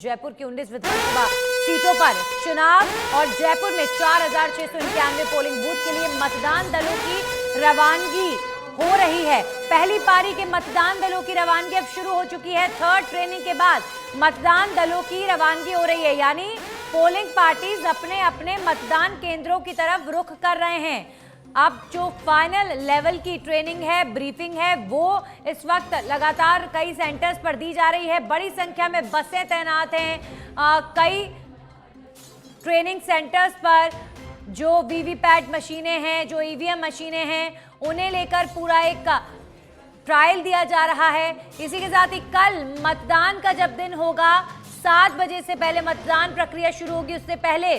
जयपुर की 19 विधानसभा सीटों पर चुनाव और जयपुर में 4,691 पोलिंग बूथ के लिए मतदान दलों की रवानगी हो रही है। पहली पारी के मतदान दलों की रवानगी अब शुरू हो चुकी है। थर्ड ट्रेनिंग के बाद मतदान दलों की रवानगी हो रही है, यानी पोलिंग पार्टीज अपने अपने मतदान केंद्रों की तरफ रुख कर रहे हैं। अब जो फाइनल लेवल की ट्रेनिंग है, ब्रीफिंग है, वो इस वक्त लगातार कई सेंटर्स पर दी जा रही है। बड़ी संख्या में बसें तैनात हैं। कई ट्रेनिंग सेंटर्स पर जो वीवीपैट मशीनें हैं, जो ईवीएम मशीनें हैं, उन्हें लेकर पूरा एक ट्रायल दिया जा रहा है। इसी के साथ ही कल मतदान का जब दिन होगा, 7 बजे से पहले मतदान प्रक्रिया शुरू होगी। उससे पहले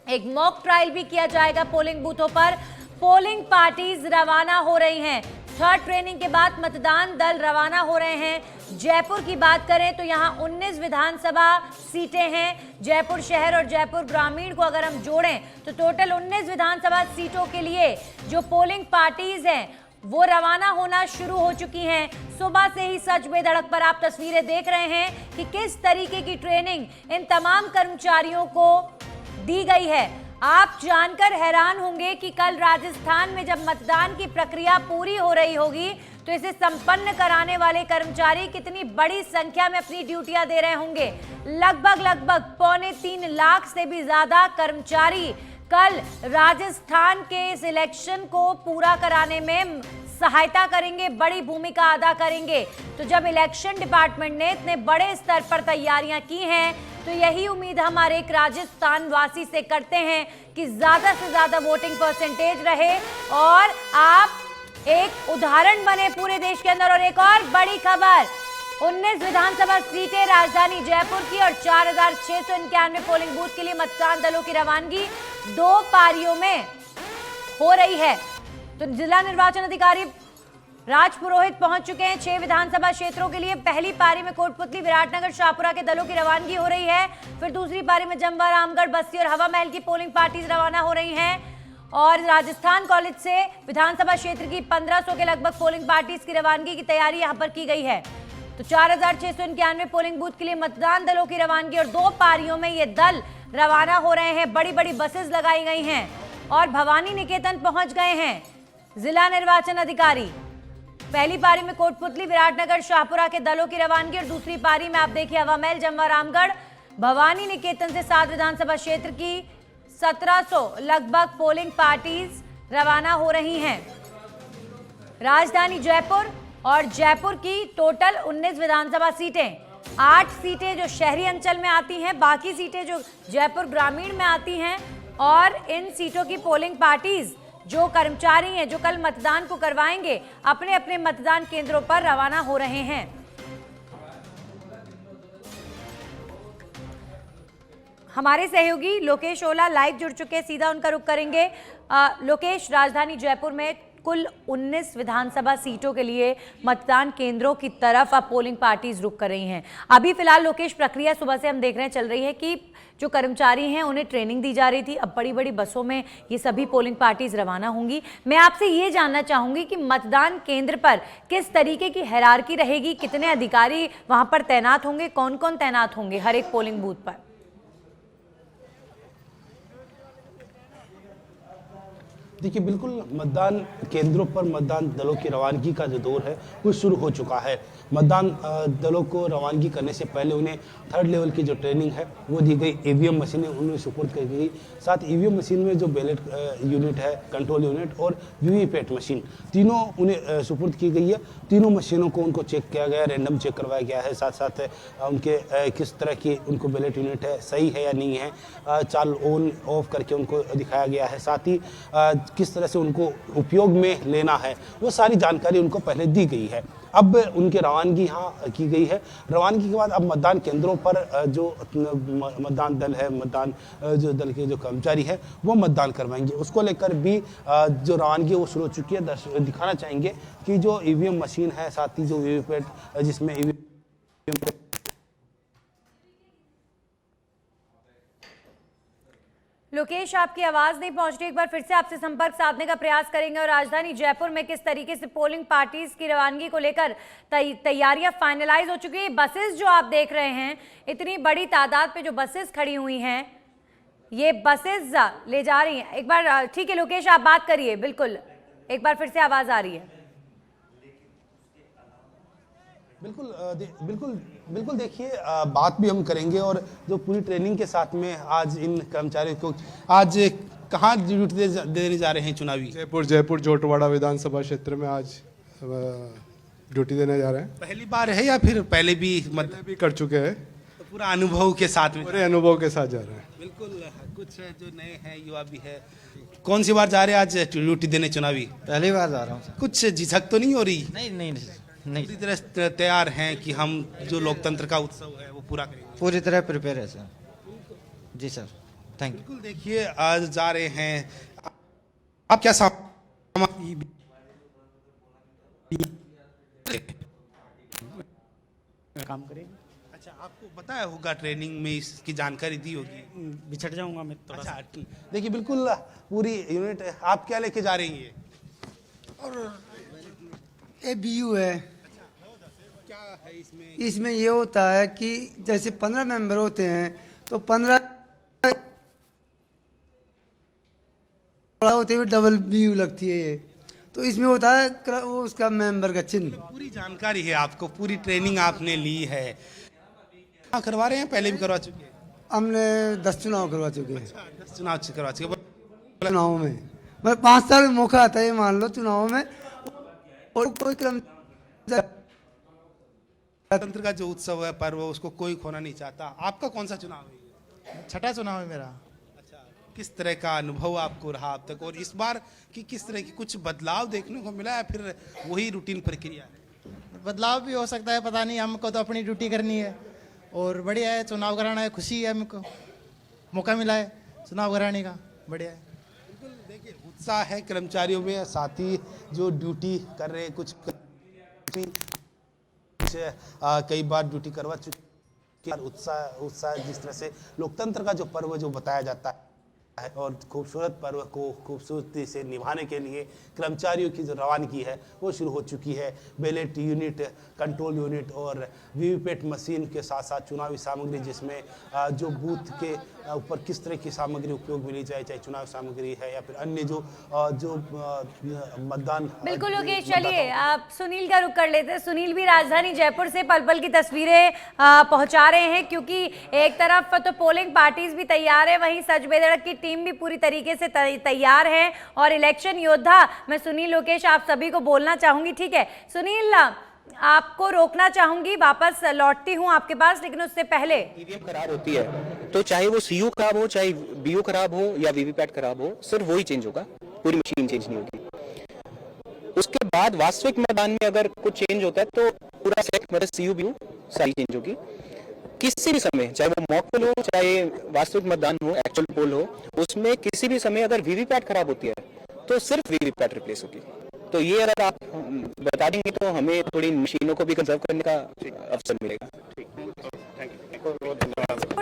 एक मॉक ट्रायल भी किया जाएगा पोलिंग बूथों पर। पोलिंग पार्टीज रवाना हो रही हैं। थर्ड ट्रेनिंग के बाद मतदान दल रवाना हो रहे हैं। जयपुर की बात करें तो यहां 19 विधानसभा सीटें हैं। जयपुर शहर और जयपुर ग्रामीण को अगर हम जोड़ें तो टोटल 19 विधानसभा सीटों के लिए जो पोलिंग पार्टीज हैं वो रवाना होना शुरू हो चुकी हैं। सुबह से ही सच बेधड़क पर आप तस्वीरें देख रहे हैं कि किस तरीके की ट्रेनिंग इन तमाम कर्मचारियों को दी गई है। आप जानकर हैरान होंगे कि कल राजस्थान में जब मतदान की प्रक्रिया पूरी हो रही होगी तो इसे संपन्न कराने वाले कर्मचारी कितनी बड़ी संख्या में अपनी ड्यूटियां दे रहे होंगे। लगभग 3.25 लाख से भी ज्यादा कर्मचारी कल राजस्थान के इस इलेक्शन को पूरा कराने में सहायता करेंगे, बड़ी भूमिका अदा करेंगे। तो जब इलेक्शन डिपार्टमेंट ने इतने बड़े स्तर पर तैयारियां की हैं तो यही उम्मीद हमारे एक राजस्थान वासी से करते हैं कि ज्यादा से ज्यादा वोटिंग परसेंटेज रहे और आप एक उदाहरण बने पूरे देश के अंदर। और एक और बड़ी खबर, 19 विधानसभा सीटें राजधानी जयपुर की और 4,691 पोलिंग बूथ के लिए मतदान दलों की रवानगी 2 पारियों में हो रही है। तो जिला निर्वाचन अधिकारी राज पुरोहित पहुंच चुके हैं 6 विधानसभा क्षेत्रों के लिए। पहली पारी में कोटपुतली, विराटनगर, शाहपुरा के दलों की रवानगी हो रही है। फिर दूसरी पारी में जमवा, रामगढ़, बस्सी और हवा महल की पोलिंग पार्टीज रवाना हो रही हैं। और राजस्थान कॉलेज से विधानसभा क्षेत्र की 1500 के लगभग पोलिंग पार्टीज की रवानगी की तैयारी यहां पर की गई है। तो 4,691 पोलिंग बूथ के लिए मतदान दलों की रवानगी और 2 पारियों में ये दल रवाना हो रहे हैं। बड़ी बड़ी बसेस लगाई गई हैं और भवानी निकेतन पहुंच गए हैं जिला निर्वाचन अधिकारी। पहली पारी में कोटपुतली, विराटनगर, शाहपुरा के दलों की रवानगी और दूसरी पारी में आप देखिए हवा महल, जमवा, रामगढ़, भवानी निकेतन से 7 विधानसभा क्षेत्र की 1700 लगभग पोलिंग पार्टीज रवाना हो रही हैं। राजधानी जयपुर और जयपुर की टोटल 19 विधानसभा सीटें, 8 सीटें जो शहरी अंचल में आती हैं, बाकी सीटें जो जयपुर ग्रामीण में आती हैं। और इन सीटों की पोलिंग पार्टीज जो कर्मचारी हैं जो कल मतदान को करवाएंगे अपने अपने मतदान केंद्रों पर रवाना हो रहे हैं। हमारे सहयोगी लोकेश ओला लाइव जुड़ चुके हैं, सीधा उनका रुख करेंगे। लोकेश, राजधानी जयपुर में कुल 19 विधानसभा सीटों के लिए मतदान केंद्रों की तरफ अब पोलिंग पार्टीज रुक कर रही हैं। अभी फिलहाल लोकेश, प्रक्रिया सुबह से हम देख रहे हैं चल रही है कि जो कर्मचारी हैं उन्हें ट्रेनिंग दी जा रही थी। अब बड़ी बड़ी बसों में ये सभी पोलिंग पार्टीज रवाना होंगी। मैं आपसे ये जानना चाहूंगी कि मतदान केंद्र पर किस तरीके की हायरार्की रहेगी, कितने अधिकारी वहां पर तैनात होंगे, कौन कौन तैनात होंगे हर एक पोलिंग बूथ पर? देखिए, बिल्कुल मतदान केंद्रों पर मतदान दलों की रवानगी का जो दौर है वो शुरू हो चुका है। मतदान दलों को रवानगी करने से पहले उन्हें थर्ड लेवल की जो ट्रेनिंग है वो दी गई। ईवीएम मशीनें उन्हें सुपुर्द की गई। साथ ईवीएम मशीन में जो बैलेट यूनिट है, कंट्रोल यूनिट और वीवीपैट मशीन, तीनों उन्हें सुपुर्द की गई है। तीनों मशीनों को उनको चेक किया गया, रैंडम चेक करवाया गया है। साथ साथ उनके किस तरह की उनको बैलेट यूनिट है, सही है या नहीं है, चाल ऑन ऑफ करके उनको दिखाया गया है। साथ ही किस तरह से उनको उपयोग में लेना है वो सारी जानकारी उनको पहले दी गई है। अब उनकी रवानगी यहाँ की गई है। रवानगी के बाद अब मतदान केंद्रों पर जो मतदान दल है, मतदान जो दल के जो कर्मचारी है वो मतदान करवाएंगे। उसको लेकर भी जो रवानगी वो शुरू हो चुकी है। दिखाना चाहेंगे कि जो ईवीएम मशीन है, साथ ही जो वीवीपैट जिसमें लोकेश, आपकी आवाज नहीं पहुंच रही, एक बार फिर से आपसे संपर्क साधने का प्रयास करेंगे। और राजधानी जयपुर में किस तरीके से पोलिंग पार्टीज की रवानगी को लेकर तैयारियां फाइनलाइज हो चुकी है। बसेस जो आप देख रहे हैं, इतनी बड़ी तादाद पे जो बसेस खड़ी हुई हैं, ये बसेस ले जा रही हैं। एक बार ठीक है लोकेश, आप बात करिए। बिल्कुल, एक बार फिर से आवाज आ रही है। बिल्कुल बिल्कुल बिल्कुल देखिए, बात भी हम करेंगे। और जो पूरी ट्रेनिंग के साथ में आज इन कर्मचारियों को आज कहाँ ड्यूटी देने जा रहे हैं चुनावी? जयपुर जोटवाड़ा विधानसभा क्षेत्र में आज ड्यूटी देने जा रहे हैं। पहली बार है या फिर पहले भी भी कर चुके हैं? तो पूरा अनुभव के साथ में, पूरे अनुभव के साथ जा रहे हैं। बिल्कुल, कुछ जो नए हैं युवा भी है। कौन सी बार जा रहे हैं आज ड्यूटी देने चुनावी? पहली बार जा रहा हूँ। कुछ झिझक तो नहीं हो रही? नहीं पूरी तरह तैयार हैं कि हम जो लोकतंत्र का उत्सव है वो पूरा करेंगे? पूरी तरह प्रिपेयर है सर। जी सर, थैंक यू। बिल्कुल देखिए, आज जा रहे हैं। आप क्या काम करेंगे। अच्छा, आपको बताया होगा, ट्रेनिंग में इसकी जानकारी दी होगी। बिछड़ जाऊंगा मैं थोड़ा सा। अच्छा, देखिए बिल्कुल पूरी यूनिट। आप क्या लेके जा रही हैं? और ये BU है। क्या है इसमें? इसमें ये होता है कि जैसे 15 मेंबर होते हैं तो 15 होते हुए डबल BU लगती है ये। तो इसमें होता है वो उसका मेंबर का चिन्ह। पूरी जानकारी है आपको, पूरी ट्रेनिंग आपने ली है। हाँ, करवा रहे हैं, पहले भी करवा चुके हैं? हमने 10 चुनाव करवा चुके हैं। 10 चुनाव करवा चुके हैं। चुनाव में मतलब 5 साल का मौका आता है, मान लो चुनाव में। और कोई लोकतंत्र का जो उत्सव है, पर्व, उसको कोई खोना नहीं चाहता। आपका कौन सा चुनाव है? छठा चुनाव है मेरा। अच्छा, किस तरह का अनुभव आपको रहा अब तक, और इस बार की किस तरह की कुछ बदलाव देखने को मिला, या फिर वही रूटीन प्रक्रिया है? बदलाव भी हो सकता है, पता नहीं। हमको तो अपनी ड्यूटी करनी है और बढ़िया है। चुनाव कराना है, खुशी है, हमको मौका मिला है चुनाव कराने का, बढ़िया है। बिल्कुल देखिए, उत्साह है कर्मचारियों में, साथ ही जो ड्यूटी कर रहे हैं, कुछ कई बार ड्यूटी करवा चुके। उत्साह जिस तरह से लोकतंत्र का जो पर्व जो बताया जाता है, और खूबसूरत पर्व को खूबसूरती से निभाने के लिए कर्मचारियों की जो रवानगी है वो शुरू हो चुकी है। बैलेट यूनिट, कंट्रोल यूनिट और वीवीपैट मशीन के साथ साथ चुनावी सामग्री, जिसमें जो बूथ के ऊपर किस तरह की सामग्री उपयोग में ली जाए, चाहे चुनाव सामग्री है या फिर अन्य जो मतदान। बिल्कुल योगेश, चलिए आप सुनील का रुख कर लेते हैं। सुनील भी राजधानी जयपुर से पल पल की तस्वीरें पहुंचा रहे हैं, क्योंकि एक तरफ तो पोलिंग पार्टीज भी तैयार है, वहीं सच बेधड़क की टीम भी पूरी तरीके से तैयार है। और इलेक्शन योद्धा मैं सुनील, लोकेश, आप सभी को बोलना चाहूंगी। ठीक है सुनील, आपको रोकना चाहूंगी, वापस लौटती हूं आपके पास, लेकिन उससे पहले ईवीएम खराब होती है तो चाहे वो सीयू खराब हो, चाहे बीयू खराब हो या वीवीपैट खराब हो, सिर्फ वही चेंज होगा, पूरी मशीन चेंज नहीं होगी। उसके बाद वास्तविक मैदान में अगर कुछ चेंज होता है तो पूरा सेट, मतलब सीयू बीयू सारी चेंज होगी। किसी भी समय, चाहे वो मॉक पोल हो, चाहे वास्तविक मतदान हो, एक्चुअल पोल हो, उसमें किसी भी समय अगर वीवीपैट खराब होती है तो सिर्फ वीवीपैट रिप्लेस होगी। तो ये अगर आप बता देंगे तो हमें थोड़ी मशीनों को भी कंजर्व करने का अवसर मिलेगा।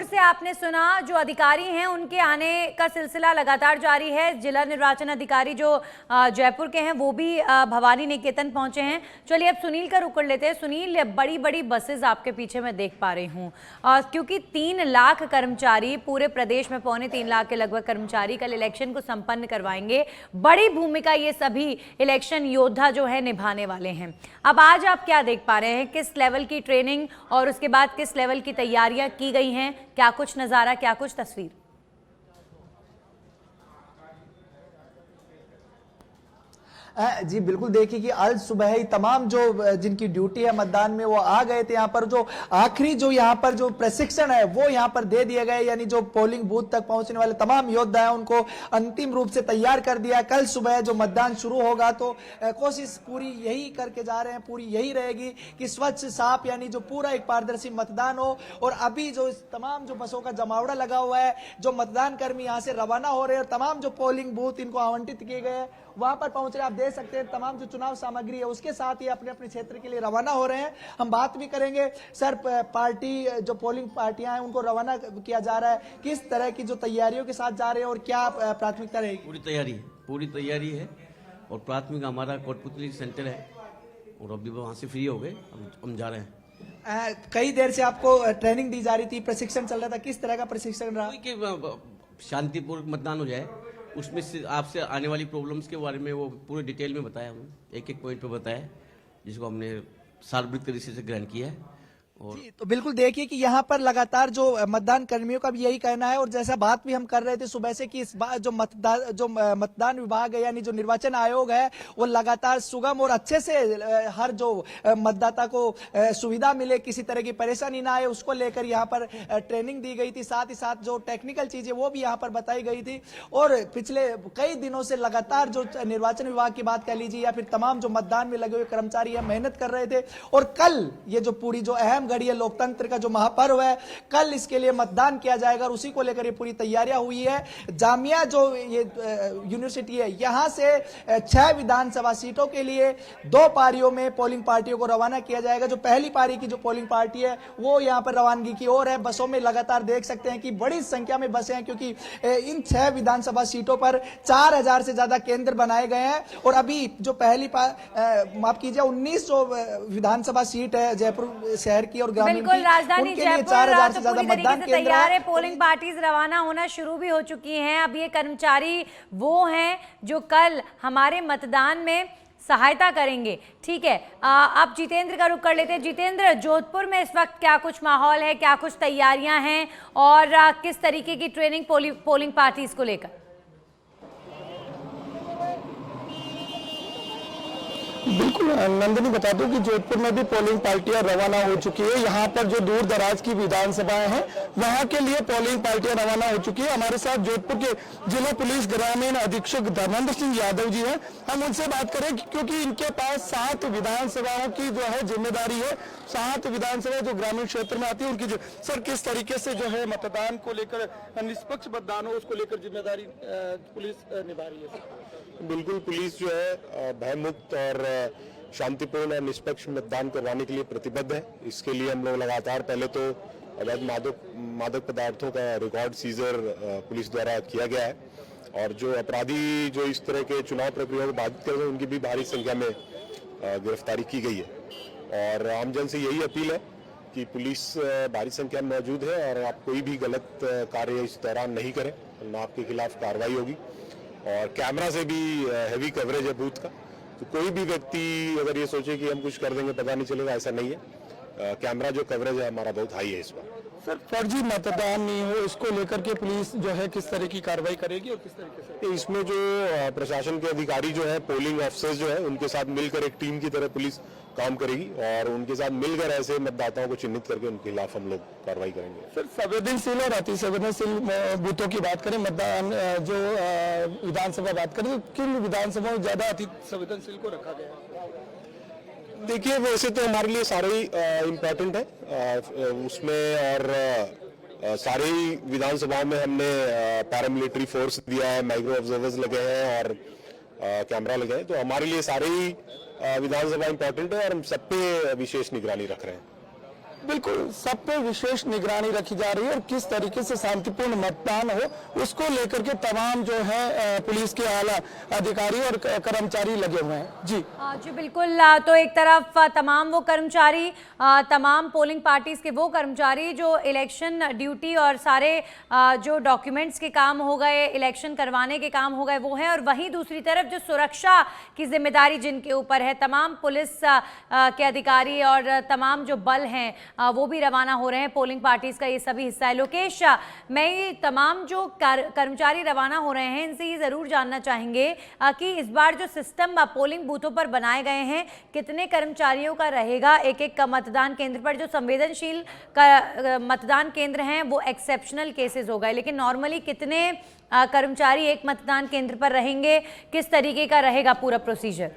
से आपने सुना, जो अधिकारी हैं उनके आने का सिलसिला लगातार जारी है। जिला निर्वाचन अधिकारी जो जयपुर के हैं वो भी भवानी निकेतन पहुंचे हैं। चलिए अब सुनील का रुख कर लेते हैं। सुनील, बड़ी बड़ी बसेस आपके पीछे मैं देख पा रही हूँ, क्योंकि 3 लाख कर्मचारी पूरे प्रदेश में, 3.25 लाख के लगभग कर्मचारी कल इलेक्शन को संपन्न करवाएंगे। बड़ी भूमिका ये सभी इलेक्शन योद्धा जो है निभाने वाले हैं। अब आज आप क्या देख पा रहे हैं, किस लेवल की ट्रेनिंग और उसके बाद किस लेवल की तैयारियां की गई हैं, क्या कुछ नजारा, क्या कुछ तस्वीर? जी बिल्कुल, देखिए कि आज सुबह ही तमाम जो जिनकी ड्यूटी है मतदान में वो आ गए थे। यहाँ पर जो आखिरी जो यहाँ पर जो प्रशिक्षण है वो यहाँ पर दे दिए गए, यानी जो पोलिंग बूथ तक पहुंचने वाले तमाम योद्धा हैं उनको अंतिम रूप से तैयार कर दिया। कल सुबह जो मतदान शुरू होगा तो कोशिश पूरी यही करके जा रहे हैं, पूरी यही रहेगी कि स्वच्छ साफ, यानी जो पूरा एक पारदर्शी मतदान हो। और अभी जो तमाम जो बसों का जमावड़ा लगा हुआ है, जो मतदान कर्मी यहाँ से रवाना हो रहे हैं और तमाम जो पोलिंग बूथ इनको आवंटित किए गए हैं वहां पर पहुंच रहे हैं। आप देख सकते हैं तमाम जो चुनाव सामग्री है उसके साथ ही अपने अपने क्षेत्र के लिए रवाना हो रहे हैं। हम बात भी करेंगे सर, पार्टी जो पोलिंग पार्टियां हैं उनको रवाना किया जा रहा है, किस तरह की जो तैयारियों के साथ जा रहे हैं और क्या प्राथमिकता रहेगी? पूरी तैयारी है और प्राथमिक हमारा कोटपुतली सेंटर है और अभी वहाँ से फ्री हो गए, हम जा रहे हैं। कई देर से आपको ट्रेनिंग दी जा रही थी, प्रशिक्षण चल रहा था, किस तरह का प्रशिक्षण रहा? कि शांतिपूर्वक मतदान हो जाए, उसमें से आपसे आने वाली प्रॉब्लम्स के बारे में वो पूरे डिटेल में बताया, हमने एक एक पॉइंट पे बताया, जिसको हमने सार्वजनिक तरीके से ग्रहण किया है। और तो बिल्कुल देखिए कि यहाँ पर लगातार जो मतदान कर्मियों का भी यही कहना है और जैसा बात भी हम कर रहे थे सुबह से कि इस बार जो मतदान विभाग है यानी जो निर्वाचन आयोग है वो लगातार सुगम और अच्छे से हर जो मतदाता को सुविधा मिले, किसी तरह की परेशानी ना आए, उसको लेकर यहाँ पर ट्रेनिंग दी गई थी। साथ ही साथ जो टेक्निकल चीजें वो भी यहाँ पर बताई गई थी और पिछले कई दिनों से लगातार जो निर्वाचन विभाग की बात कर लीजिए या फिर तमाम जो मतदान में लगे हुए कर्मचारी है मेहनत कर रहे थे। और कल ये जो पूरी जो अहम घड़ी है, लोकतंत्र का जो महापर्व है, कल इसके लिए मतदान किया जाएगा और उसी को लेकर ये पूरी तैयारियां हुई है। जामिया जो ये यूनिवर्सिटी है, यहां से 6 विधानसभा सीटों के लिए 2 पारियों में पोलिंग पार्टियों को रवाना किया जाएगा। जो पहली पारी की जो पोलिंग पार्टी है वो यहां पर रवानगी की ओर है। बसों में लगातार देख सकते हैं कि बड़ी संख्या में बसें हैं, क्योंकि इन 6 विधानसभा सीटों पर 4000 से ज्यादा केंद्र बनाए गए हैं। और अभी जो पहली माफ कीजिए 19 जो विधानसभा सीट है जयपुर शहर और बिल्कुल राजधानी जयपुर तो पूरी तरीके से तैयार है। पोलिंग पार्टीज रवाना होना शुरू भी हो चुकी हैं। अब ये कर्मचारी वो हैं जो कल हमारे मतदान में सहायता करेंगे। ठीक है, अब जितेंद्र का रुख कर लेते हैं। जितेंद्र, जोधपुर में इस वक्त क्या कुछ माहौल है, क्या कुछ तैयारियां हैं और किस तरीके की ट्रेनिंग पोलिंग पार्टीज को लेकर? बिल्कुल नंदिनी, बता दूं कि जोधपुर में भी पोलिंग पार्टियां रवाना हो चुकी है। यहाँ पर जो दूर दराज की विधानसभाएं हैं वहां के लिए पोलिंग पार्टियां रवाना हो चुकी है। हमारे साथ जोधपुर के जिला पुलिस ग्रामीण अधीक्षक धर्मेंद्र सिंह यादव जी हैं। हम उनसे बात करें क्योंकि इनके पास 7 विधानसभाओं की जो है जिम्मेदारी है। 7 विधानसभा जो ग्रामीण क्षेत्र में आती है उनकी सर किस तरीके से जो है मतदान को लेकर निष्पक्ष मतदान हो उसको लेकर जिम्मेदारी पुलिस निभा रही है? बिल्कुल, पुलिस जो है भयमुक्त और शांतिपूर्ण और निष्पक्ष मतदान करवाने के लिए प्रतिबद्ध है। इसके लिए हम लोग लगातार पहले तो अवैध मादक पदार्थों का रिकॉर्ड सीजर पुलिस द्वारा किया गया है और जो अपराधी जो इस तरह के चुनाव प्रक्रिया को बाधित कर रहे हैं उनकी भी भारी संख्या में गिरफ्तारी की गई है। और आमजन से यही अपील है कि पुलिस भारी संख्या में मौजूद है और आप कोई भी गलत कार्य इस दौरान नहीं करें, वरना आपके खिलाफ कार्रवाई होगी। और कैमरा से भी हैवी कवरेज है बूथ का, तो कोई भी व्यक्ति अगर ये सोचे कि हम कुछ कर देंगे पता नहीं चलेगा, ऐसा नहीं है। कैमरा जो कवरेज है हमारा बहुत हाई है इस बार। सर, फर्जी मतदान नहीं हो इसको लेकर के पुलिस जो है किस तरह की कार्रवाई करेगी और किस तरीके से? इसमें जो प्रशासन के अधिकारी जो है, पोलिंग ऑफिसर्स जो है, उनके साथ मिलकर एक टीम की तरह पुलिस काम करेगी और उनके साथ मिलकर ऐसे मतदाताओं को चिन्हित करके उनके खिलाफ हम लोग कार्रवाई करेंगे। सर, संवेदनशील और अति संवेदनशील बूथों की बात करें, मतदान जो विधानसभा बात करें, तो किन विधानसभाओं ज्यादा अति संवेदनशील को रखा गया? देखिए, वैसे तो हमारे लिए सारे ही इम्पोर्टेंट है उसमें, और सारे ही विधानसभाओं में हमने पैरामिलिट्री फोर्स दिया है, माइक्रो ऑब्जर्वर्स लगे हैं और कैमरा लगे हैं, तो हमारे लिए सारे ही विधानसभा इम्पोर्टेंट है और हम सब पे विशेष निगरानी रख रहे हैं। बिल्कुल, सब पे विशेष निगरानी रखी जा रही है और किस तरीके से शांतिपूर्ण मतदान हो उसको लेकर के तमाम जो है पुलिस के आला अधिकारी और कर्मचारी लगे हुए हैं। जी जी बिल्कुल। तो एक तरफ तमाम वो कर्मचारी, तमाम पोलिंग पार्टीज के वो कर्मचारी जो इलेक्शन ड्यूटी और सारे जो डॉक्यूमेंट्स के काम हो गए, इलेक्शन करवाने के काम हो गए वो हैं, और वहीं दूसरी तरफ जो सुरक्षा की जिम्मेदारी जिनके ऊपर है, तमाम पुलिस के अधिकारी और तमाम जो बल हैं वो भी रवाना हो रहे हैं। पोलिंग पार्टीज का ये सभी हिस्सा है। लोकेश, मैं ये तमाम जो कर्मचारी रवाना हो रहे हैं इनसे ये जरूर जानना चाहेंगे कि इस बार जो सिस्टम पोलिंग बूथों पर बनाए गए हैं कितने कर्मचारियों का रहेगा एक एक मतदान केंद्र पर? जो संवेदनशील मतदान केंद्र हैं वो एक्सेप्शनल केसेस हो गए, लेकिन नॉर्मली कितने कर्मचारी एक मतदान केंद्र पर रहेंगे? किस तरीके का रहेगा पूरा प्रोसीजर?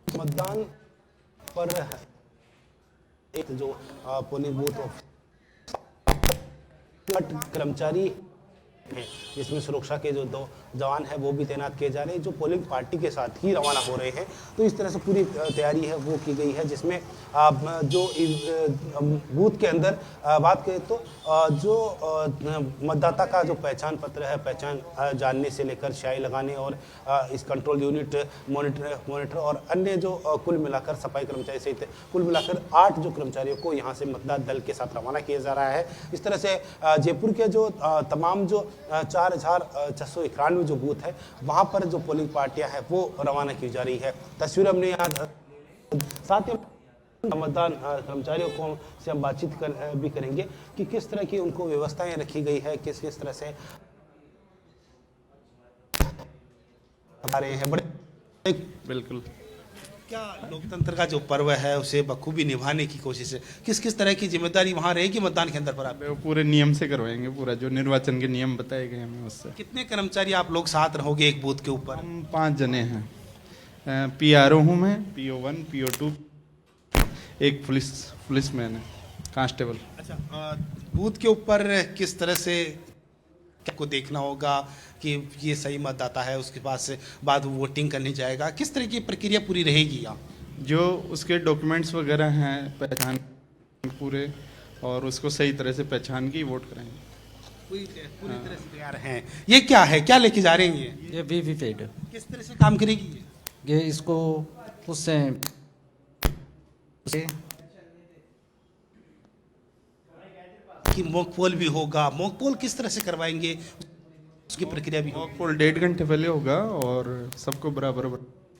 मतदान पर एक जो पोलिंग बूथ कर्मचारी हैं, जिसमें सुरक्षा के जो 2 जवान हैं वो भी तैनात किए जा रहे हैं, जो पोलिंग पार्टी के साथ ही रवाना हो रहे हैं। तो इस तरह से पूरी तैयारी है वो की गई है, जिसमें जो बूथ के अंदर बात करें तो जो मतदाता का जो पहचान पत्र है, पहचान जानने से लेकर स्याही लगाने और इस कंट्रोल यूनिट मॉनिटर और अन्य जो कुल मिलाकर सफाई कर्मचारी सहित कुल मिलाकर 8 जो कर्मचारियों को यहाँ से मतदान दल के साथ रवाना किया जा रहा है। इस तरह से जयपुर के जो तमाम जो 4691 जो बूथ है वहाँ पर जो पोलिंग पार्टियां हैं वो रवाना की जा रही है। तस्वीर हमने यहाँ साथ ही मतदान कर्मचारियों को से हम बातचीत भी करेंगे कि किस तरह की उनको व्यवस्थाएं रखी गई है, किस किस तरह से आ रहे हैं। बड़े बिल्कुल क्या लोकतंत्र का जो पर्व है उसे बखूबी निभाने की कोशिश है, किस किस तरह की जिम्मेदारी वहाँ रहेगी मतदान केंद्र पर? आप पूरे नियम से करवाएंगे, पूरा जो निर्वाचन के नियम बताए गए हमें उससे। कितने कर्मचारी आप लोग साथ रहोगे एक बूथ के ऊपर? हम 5 जने हैं, PRO हूँ मैं, PO1 PO2, एक पुलिसमैन है, कांस्टेबल। अच्छा, बूथ के ऊपर किस तरह से को देखना होगा कि ये सही मतदाता है, उसके पास बाद वोटिंग करने जाएगा, किस तरह की प्रक्रिया पूरी रहेगी यहाँ? जो उसके डॉक्यूमेंट्स वगैरह हैं पहचान पूरे, और उसको सही तरह से पहचान के ही वोट कराएंगे। पूरी तरह से तैयार हैं। ये क्या है, क्या लेके जा रहे हैं ये वीवीपैट, किस तरह से काम करेगी ये इसको उससे कि मॉक पोल भी होगा? मॉक पोल किस तरह से करवाएंगे, उसकी प्रक्रिया भी होगी? मॉक पोल 1.5 घंटे पहले होगा और सबको बराबर